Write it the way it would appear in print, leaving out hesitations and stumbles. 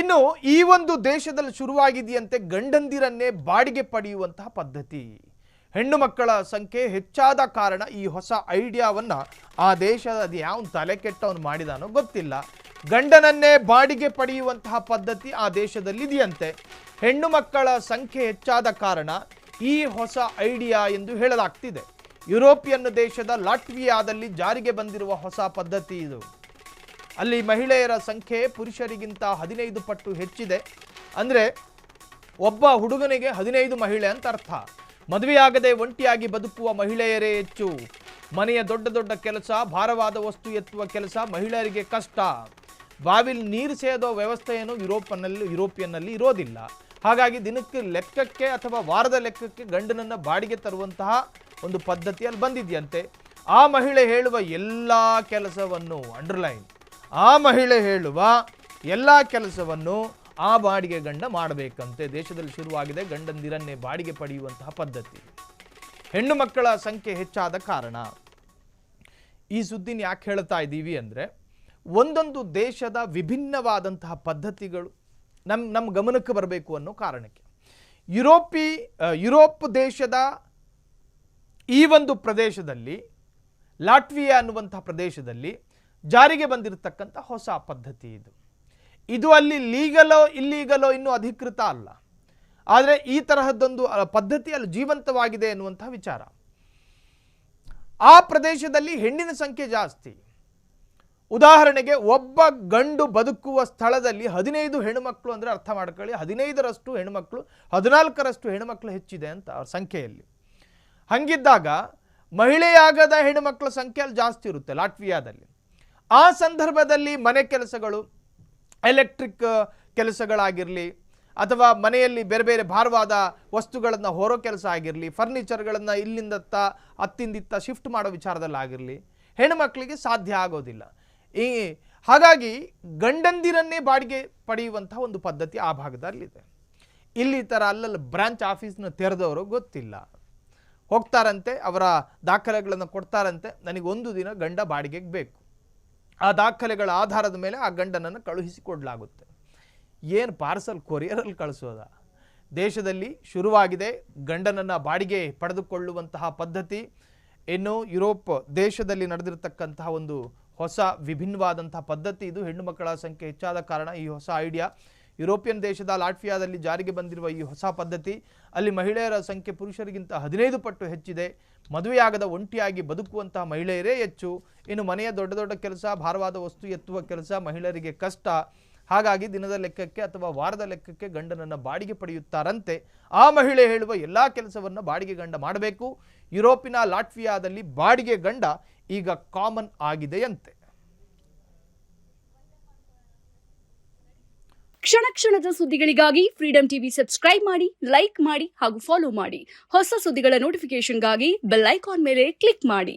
ಇನ್ನು ಈ ಒಂದು ದೇಶದಲ್ಲಿ ಶುರುವಾಗಿದೆಯಂತೆ ಗಂಡಂದಿರನ್ನೇ ಬಾಡಿಗೆ ಪಡೆಯುವಂತಹ ಪದ್ಧತಿ. ಹೆಣ್ಣು ಮಕ್ಕಳ ಸಂಖ್ಯೆ ಹೆಚ್ಚಾದ ಕಾರಣ ಈ ಹೊಸ ಐಡಿಯಾವನ್ನು ಆ ದೇಶದ ಯಾವ ತಲೆ ಕೆಟ್ಟವನು ಮಾಡಿದಾನೋ ಗೊತ್ತಿಲ್ಲ. ಗಂಡನನ್ನೇ ಬಾಡಿಗೆ ಪಡೆಯುವಂತಹ ಪದ್ಧತಿ ಆ ದೇಶದಲ್ಲಿ ಇದೆಯಂತೆ. ಹೆಣ್ಣು ಮಕ್ಕಳ ಸಂಖ್ಯೆ ಹೆಚ್ಚಾದ ಕಾರಣ ಈ ಹೊಸ ಐಡಿಯಾ ಎಂದು ಹೇಳಲಾಗ್ತಿದೆ. ಯುರೋಪಿಯನ್ ದೇಶದ ಲಾಟ್ವಿಯಾದಲ್ಲಿ ಜಾರಿಗೆ ಬಂದಿರುವ ಹೊಸ ಪದ್ಧತಿ ಇದು. ಅಲ್ಲಿ ಮಹಿಳೆಯರ ಸಂಖ್ಯೆ ಪುರುಷರಿಗಿಂತ 15 ಪಟ್ಟು ಹೆಚ್ಚಿದೆ. ಅಂದರೆ ಒಬ್ಬ ಹುಡುಗನಿಗೆ 15 ಮಹಿಳೆ ಅಂತ ಅರ್ಥ. ಮದುವೆಯಾಗದೆ ಒಂಟಿಯಾಗಿ ಬದುಕುವ ಮಹಿಳೆಯರೇ ಹೆಚ್ಚು. ಮನೆಯ ದೊಡ್ಡ ದೊಡ್ಡ ಕೆಲಸ, ಭಾರವಾದ ವಸ್ತು ಎತ್ತುವ ಕೆಲಸ ಮಹಿಳೆಯರಿಗೆ ಕಷ್ಟ. ಬಾವಿಲಿ ನೀರು ಸೇದೋ ವ್ಯವಸ್ಥೆಯನ್ನು ಯುರೋಪಿಯನ್ನಲ್ಲಿ ಇರೋದಿಲ್ಲ. ಹಾಗಾಗಿ ದಿನಕ್ಕೆ ಲೆಕ್ಕಕ್ಕೆ ಅಥವಾ ವಾರದ ಲೆಕ್ಕಕ್ಕೆ ಗಂಡನನ್ನು ಬಾಡಿಗೆ ತರುವಂತಹ ಒಂದು ಪದ್ಧತಿಯಲ್ಲಿ ಬಂದಿದೆಯಂತೆ. ಆ ಮಹಿಳೆ ಹೇಳುವ ಎಲ್ಲ ಕೆಲಸವನ್ನು ಅಂಡರ್ಲೈನ್, ಆ ಮಹಿಳೆ ಹೇಳುವ ಎಲ್ಲ ಕೆಲಸವನ್ನು ಆ ಬಾಡಿಗೆ ಗಂಡ ಮಾಡಬೇಕಂತೆ. ದೇಶದಲ್ಲಿ ಶುರುವಾಗಿದೆ ಗಂಡಂದಿರನ್ನೇ ಬಾಡಿಗೆ ಪಡೆಯುವಂತಹ ಪದ್ಧತಿ. ಹೆಣ್ಣು ಮಕ್ಕಳ ಸಂಖ್ಯೆ ಹೆಚ್ಚಾದ ಕಾರಣ. ಈ ಸುದ್ದಿನ ಯಾಕೆ ಹೇಳ್ತಾ ಇದ್ದೀವಿ ಅಂದರೆ, ಒಂದೊಂದು ದೇಶದ ವಿಭಿನ್ನವಾದಂತಹ ಪದ್ಧತಿಗಳು ನಮ್ಮ ಗಮನಕ್ಕೆ ಬರಬೇಕು ಅನ್ನೋ ಕಾರಣಕ್ಕೆ ಯುರೋಪ್ ದೇಶದ ಈ ಒಂದು ಪ್ರದೇಶದಲ್ಲಿ, ಲಾಟ್ವಿಯಾ ಅನ್ನುವಂತಹ ಪ್ರದೇಶದಲ್ಲಿ ಜಾರಿಗೆ ಬಂದಿರತಕ್ಕಂಥ ಹೊಸ ಪದ್ಧತಿ ಇದು ಅಲ್ಲಿ ಲೀಗಲೋ ಇಲ್ಲೀಗಲೋ ಇನ್ನೂ ಅಧಿಕೃತ ಅಲ್ಲ. ಆದರೆ ಈ ತರಹದ್ದೊಂದು ಪದ್ಧತಿ ಅಲ್ಲಿ ಜೀವಂತವಾಗಿದೆ ಎನ್ನುವಂತಹ ವಿಚಾರ. ಆ ಪ್ರದೇಶದಲ್ಲಿ ಹೆಣ್ಣಿನ ಸಂಖ್ಯೆ ಜಾಸ್ತಿ. ಉದಾಹರಣೆಗೆ ಒಬ್ಬ ಗಂಡು ಬದುಕುವ ಸ್ಥಳದಲ್ಲಿ 15 ಹೆಣ್ಣುಮಕ್ಕಳು ಅಂದರೆ ಅರ್ಥ ಮಾಡ್ಕೊಳ್ಳಿ, 15ರಷ್ಟು ಹೆಣ್ಣುಮಕ್ಕಳು, 14ರಷ್ಟು ಹೆಣ್ಣುಮಕ್ಕಳು ಹೆಚ್ಚಿದೆ ಅಂತ ಅವ್ರ ಸಂಖ್ಯೆಯಲ್ಲಿ. ಹಂಗಿದ್ದಾಗ ಮಹಿಳೆಯಾಗದ ಹೆಣ್ಣುಮಕ್ಕಳ ಸಂಖ್ಯೆ ಅಲ್ಲಿ ಜಾಸ್ತಿ ಇರುತ್ತೆ ಲಾಟ್ವಿಯಾದಲ್ಲಿ. ಆ ಸಂದರ್ಭದಲ್ಲಿ ಮನೆ ಕೆಲಸಗಳು, ಎಲೆಕ್ಟ್ರಿಕ್ ಕೆಲಸಗಳಾಗಿರಲಿ ಅಥವಾ ಮನೆಯಲ್ಲಿ ಬೇರೆ ಬೇರೆ ಭಾರವಾದ ವಸ್ತುಗಳನ್ನು ಹೊರೋ ಕೆಲಸ ಆಗಿರಲಿ, ಫರ್ನಿಚರ್ಗಳನ್ನು ಇಲ್ಲಿಂದತ್ತ ಅತ್ತಿಂದಿತ್ತ ಶಿಫ್ಟ್ ಮಾಡೋ ವಿಚಾರದಲ್ಲಾಗಿರಲಿ ಹೆಣ್ಣುಮಕ್ಕಳಿಗೆ ಸಾಧ್ಯ ಆಗೋದಿಲ್ಲ. ಹಾಗಾಗಿ ಗಂಡಂದಿರನ್ನೇ ಬಾಡಿಗೆ ಪಡೆಯುವಂತಹ ಒಂದು ಪದ್ಧತಿ ಆ ಭಾಗದಲ್ಲಿದೆ. ಇಲ್ಲಿ ಥರ ಅಲ್ಲಲ್ಲಿ ಬ್ರಾಂಚ್ ಆಫೀಸ್ನ ತೆರೆದವರು ಗೊತ್ತಿಲ್ಲ, ಹೋಗ್ತಾರಂತೆ, ಅವರ ದಾಖಲೆಗಳನ್ನು ಕೊಡ್ತಾರಂತೆ, ನನಗೆ 1 ದಿನ ಗಂಡ ಬಾಡಿಗೆಗೆ ಬೇಕು. ಆ ದಾಖಲೆಗಳ ಆಧಾರದ ಮೇಲೆ ಆ ಗಂಡನನ್ನು ಕಳುಹಿಸಿಕೊಡಲಾಗುತ್ತೆ. ಏನು ಪಾರ್ಸಲ್ ಕೊರಿಯರಲ್ಲಿ ಕಳಿಸೋದ? ದೇಶದಲ್ಲಿ ಶುರುವಾಗಿದೆ ಗಂಡನನ್ನು ಬಾಡಿಗೆ ಪಡೆದುಕೊಳ್ಳುವಂತಹ ಪದ್ಧತಿ. ಇನ್ನು ಯುರೋಪ್ ದೇಶದಲ್ಲಿ ನಡೆದಿರತಕ್ಕಂತಹ ಒಂದು ಹೊಸ ವಿಭಿನ್ನವಾದಂತಹ ಪದ್ಧತಿ ಇದು. ಹೆಣ್ಣು ಮಕ್ಕಳ ಸಂಖ್ಯೆ ಹೆಚ್ಚಾದ ಕಾರಣ ಈ ಹೊಸ ಐಡಿಯಾ. ಯುರೋಪಿಯನ್ ದೇಶದ ಲಾಟ್ವಿಯಾದಲ್ಲಿ ಜಾರಿಗೆ ಬಂದಿರುವ ಈ ಹೊಸ ಪದ್ಧತಿ ಅಲ್ಲಿ ಮಹಿಳೆಯರ ಸಂಖ್ಯೆ ಪುರುಷರಿಗಿಂತ 15 ಪಟ್ಟು ಹೆಚ್ಚಿದೆ. ಮದುವೆಯಾಗದ ಒಂಟಿಯಾಗಿ ಬದುಕುವಂತಹ ಮಹಿಳೆಯರೇ ಹೆಚ್ಚು. ಇನ್ನು ಮನೆಯ ದೊಡ್ಡ ದೊಡ್ಡ ಕೆಲಸ, ಭಾರವಾದ ವಸ್ತು ಎತ್ತುವ ಕೆಲಸ ಮಹಿಳೆಯರಿಗೆ ಕಷ್ಟ. ಹಾಗಾಗಿ ದಿನದ ಲೆಕ್ಕಕ್ಕೆ ಅಥವಾ ವಾರದ ಲೆಕ್ಕಕ್ಕೆ ಗಂಡನನ್ನು ಬಾಡಿಗೆ ಪಡೆಯುತ್ತಾರಂತೆ. ಆ ಮಹಿಳೆ ಹೇಳುವ ಎಲ್ಲ ಕೆಲಸವನ್ನು ಬಾಡಿಗೆ ಗಂಡ ಮಾಡಬೇಕು. ಯುರೋಪಿನ ಲಾಟ್ವಿಯಾದಲ್ಲಿ ಬಾಡಿಗೆ ಗಂಡ ಈಗ ಕಾಮನ್ ಆಗಿದೆಯಂತೆ. ಕ್ಷಣ ಕ್ಷಣದ ಸುದ್ದಿಗಳಿಗಾಗಿ ಫ್ರೀಡಂ ಟಿವಿ ಸಬ್ಸ್ಕ್ರೈಬ್ ಮಾಡಿ, ಲೈಕ್ ಮಾಡಿ ಹಾಗೂ ಫಾಲೋ ಮಾಡಿ. ಹೊಸ ಸುದ್ದಿಗಳ ನೋಟಿಫಿಕೇಶನ್ಗಾಗಿ ಬೆಲ್ ಐಕಾನ್ ಮೇಲೆ ಕ್ಲಿಕ್ ಮಾಡಿ.